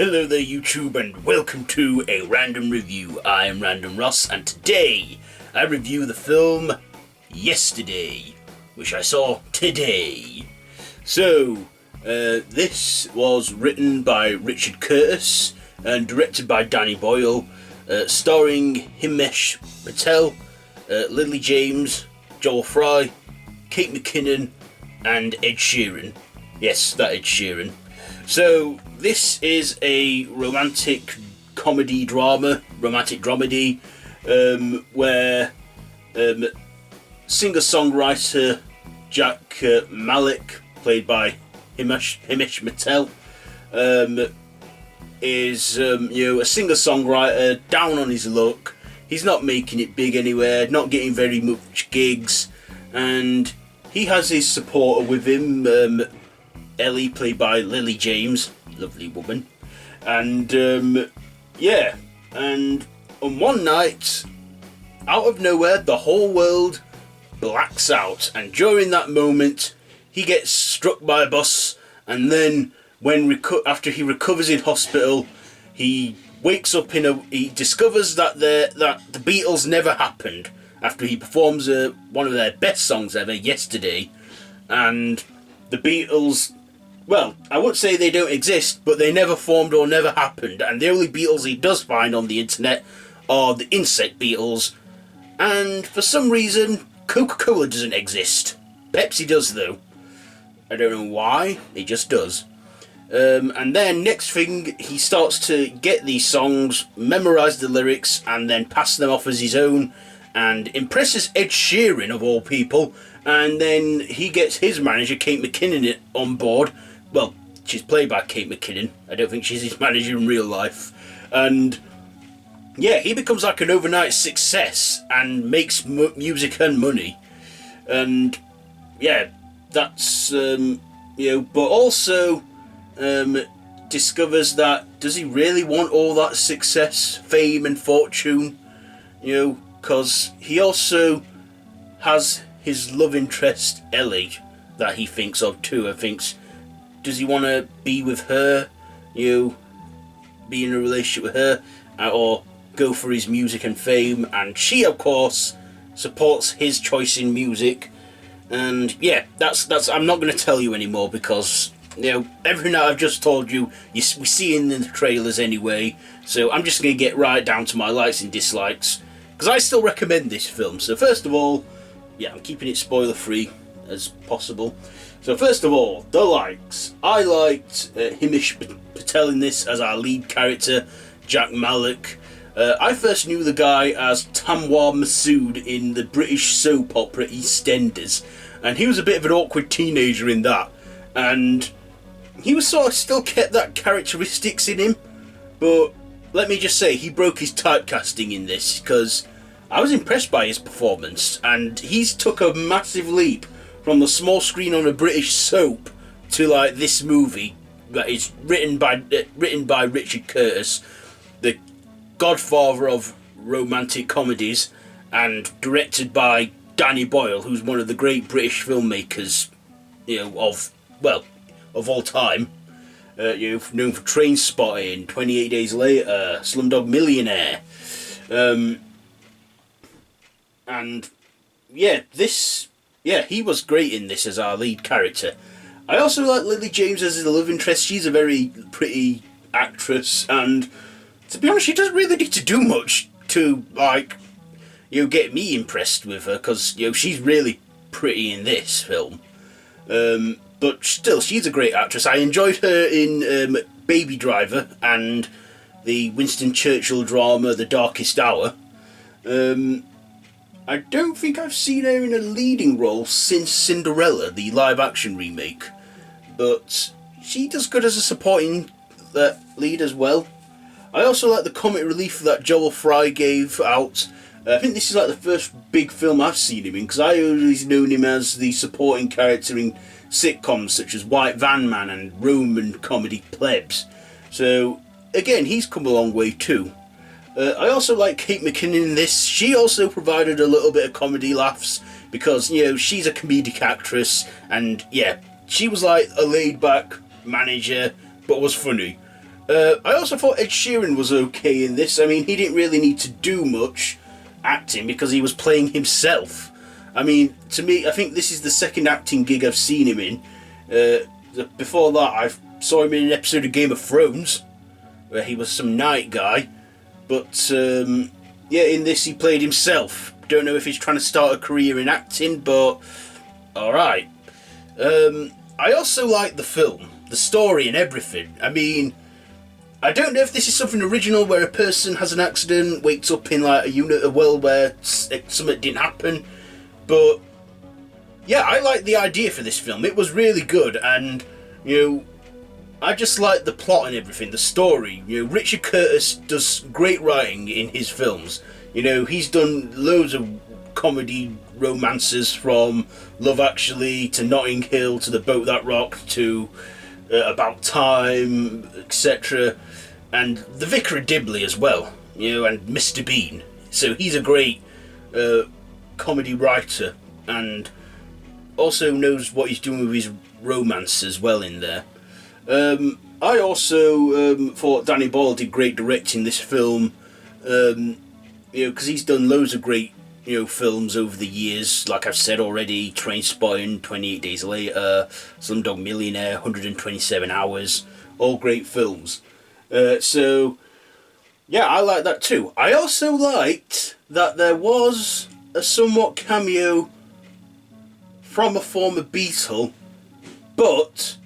Hello there YouTube and welcome to a random review. I am Random Ross and today I review the film Yesterday, which I saw today. So, this was written by Richard Curtis and directed by Donny Boyle, starring Himesh Patel, Lilly James, Joel Fry, Kate McKinnon and Ed Sheeran. Yes, that Ed Sheeran. So, this is a romantic comedy drama, romantic dramedy, where singer-songwriter Jack Malik, played by Himesh Patel, is a singer-songwriter down on his luck. He's not making it big anywhere, not getting very much gigs, and he has his supporter with him, Ellie, played by Lilly James, lovely woman, and and on one night, out of nowhere, the whole world blacks out, and during that moment, he gets struck by a bus, and then after he recovers in hospital, he wakes up he discovers that the Beatles never happened after he performs one of their best songs ever, Yesterday, and the Beatles. Well, I wouldn't say they don't exist, but they never formed or never happened, and the only Beatles he does find on the internet are the insect Beatles, and for some reason, Coca-Cola doesn't exist. Pepsi does though. I don't know why, it just does. And then, next thing, he starts to get these songs, memorise the lyrics, and then pass them off as his own, and impresses Ed Sheeran, of all people, and then he gets his manager, Kate McKinnon, on board. Well, she's played by Kate McKinnon. I don't think she's his manager in real life. And yeah, he becomes like an overnight success and makes music and money. And yeah, that's, but also discovers that, does he really want all that success, fame and fortune? Because he also has his love interest, Ellie, that he thinks of too, and thinks, does he want to be with her, be in a relationship with her, or go for his music and fame? And she, of course, supports his choice in music. And yeah, that's I'm not going to tell you anymore, because everything that I've just told you, we see in the trailers anyway. So I'm just going to get right down to my likes and dislikes, because I still recommend this film. So first of all, yeah, I'm keeping it spoiler free as possible. So first of all, the likes. I liked Himesh Patel in this as our lead character, Jack Malik. I first knew the guy as Tamwa Masood in the British soap opera EastEnders, and he was a bit of an awkward teenager in that, and he was sort of still kept that characteristics in him, but let me just say, he broke his typecasting in this, because I was impressed by his performance, and he's took a massive leap from the small screen on a British soap to like this movie that is written by Richard Curtis, the godfather of romantic comedies, and directed by Donny Boyle, who's one of the great British filmmakers, of all time. Known for Trainspotting, 28 Days Later, Slumdog Millionaire, and yeah, he was great in this as our lead character. I also like Lilly James as the love interest. She's a very pretty actress, and to be honest, she doesn't really need to do much to get me impressed with her, because she's really pretty in this film. But still, she's a great actress. I enjoyed her in Baby Driver and the Winston Churchill drama The Darkest Hour. I don't think I've seen her in a leading role since Cinderella, the live-action remake, but she does good as a supporting lead as well. I also like the comic relief that Joel Fry gave out. I think this is like the first big film I've seen him in, because I always known him as the supporting character in sitcoms such as White Van Man and Roman comedy Plebs. So again, he's come a long way too. I also like Kate McKinnon in this. She also provided a little bit of comedy laughs, because she's a comedic actress, and yeah, she was like a laid back manager but was funny. I also thought Ed Sheeran was okay in this. I mean, he didn't really need to do much acting because he was playing himself. I mean, to me, I think this is the second acting gig I've seen him in. Before that, I saw him in an episode of Game of Thrones, where he was some night guy. But, yeah, in this he played himself. Don't know if he's trying to start a career in acting, but alright. I also like the film, the story and everything. I mean, I don't know if this is something original where a person has an accident, wakes up in like a world where something didn't happen, but yeah, I like the idea for this film. It was really good, and you know, I just like the plot and everything, the story. You know, Richard Curtis does great writing in his films. You know, he's done loads of comedy romances, from Love Actually to Notting Hill to The Boat That Rocked to About Time, etc. And The Vicar of Dibley as well, you know, and Mr. Bean. So he's a great comedy writer, and also knows what he's doing with his romance as well in there. I also thought Donny Boyle did great directing this film, you know, because he's done loads of great, you know, films over the years. Like I've said already, Trainspotting, 28 Days Later, Slumdog Millionaire, 127 Hours, all great films. So, yeah, I like that too. I also liked that there was a somewhat cameo from a former Beatle, but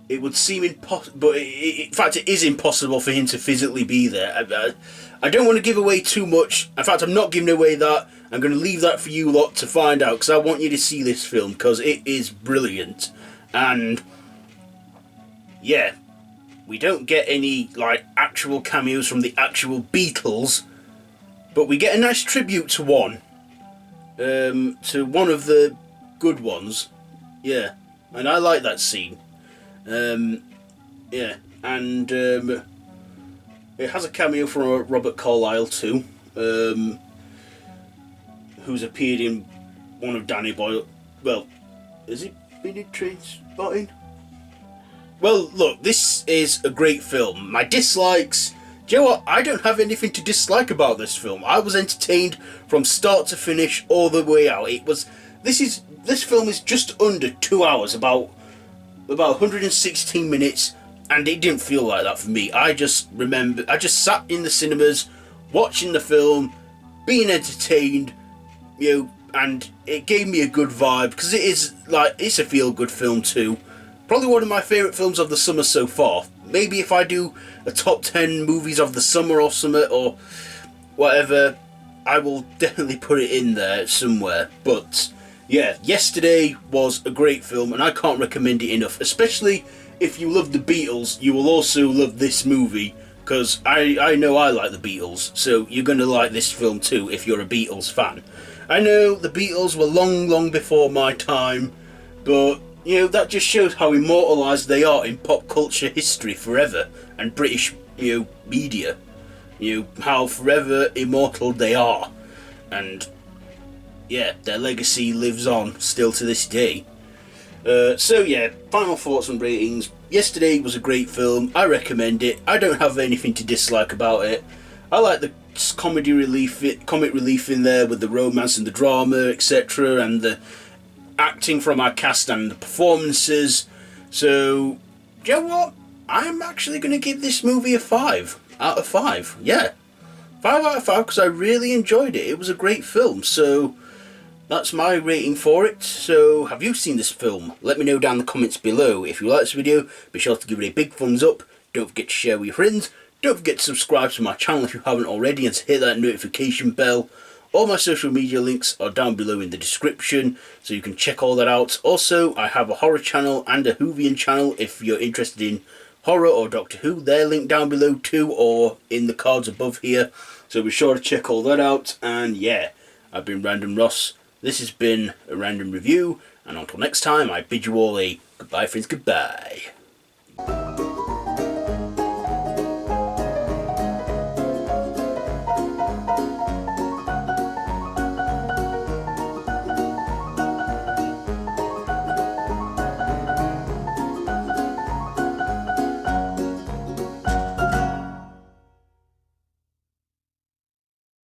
it would seem impossible. But in fact, it is impossible for him to physically be there. I don't want to give away too much. In fact, I'm not giving away that. I'm going to leave that for you lot to find out, because I want you to see this film, because it is brilliant. And yeah, we don't get any like actual cameos from the actual Beatles, but we get a nice tribute to one of the good ones. Yeah, and I like that scene. Yeah, and it has a cameo from Robert Carlyle too, who's appeared in one of Donny Boyle. Well, has he been in Trainspotting? Well, look, this is a great film. My dislikes, do you know what? I don't have anything to dislike about this film. I was entertained from start to finish, all the way out. This film is just under 2 hours, about 116 minutes, and it didn't feel like that for me. I just sat in the cinemas, watching the film, being entertained, you know, and it gave me a good vibe, because it's a feel-good film too. Probably one of my favourite films of the summer so far. Maybe if I do a top 10 movies of the summer or something, or whatever, I will definitely put it in there somewhere. But yeah, Yesterday was a great film, and I can't recommend it enough. Especially if you love the Beatles, you will also love this movie, because I know I like the Beatles, so you're going to like this film too if you're a Beatles fan. I know the Beatles were long before my time, but you know, that just shows how immortalised they are in pop culture history forever, and British, you know, media. You know, how forever immortal they are. And yeah, their legacy lives on still to this day. So yeah, final thoughts and ratings. Yesterday was a great film. I recommend it. I don't have anything to dislike about it. I like the comic relief in there with the romance and the drama, etc., and the acting from our cast and the performances. So, do you know what? I'm actually going to give this movie a 5 out of 5. Yeah, 5 out of 5, because I really enjoyed it. It was a great film. So that's my rating for it. So have you seen this film? Let me know down in the comments below. If you like this video, be sure to give it a big thumbs up. Don't forget to share with your friends. Don't forget to subscribe to my channel if you haven't already, and to hit that notification bell. All my social media links are down below in the description, so you can check all that out. Also, I have a horror channel and a Whovian channel if you're interested in horror or Doctor Who. They're linked down below too, or in the cards above here. So be sure to check all that out. And yeah, I've been Random Ross. This has been a random review, and until next time, I bid you all a goodbye, friends, goodbye.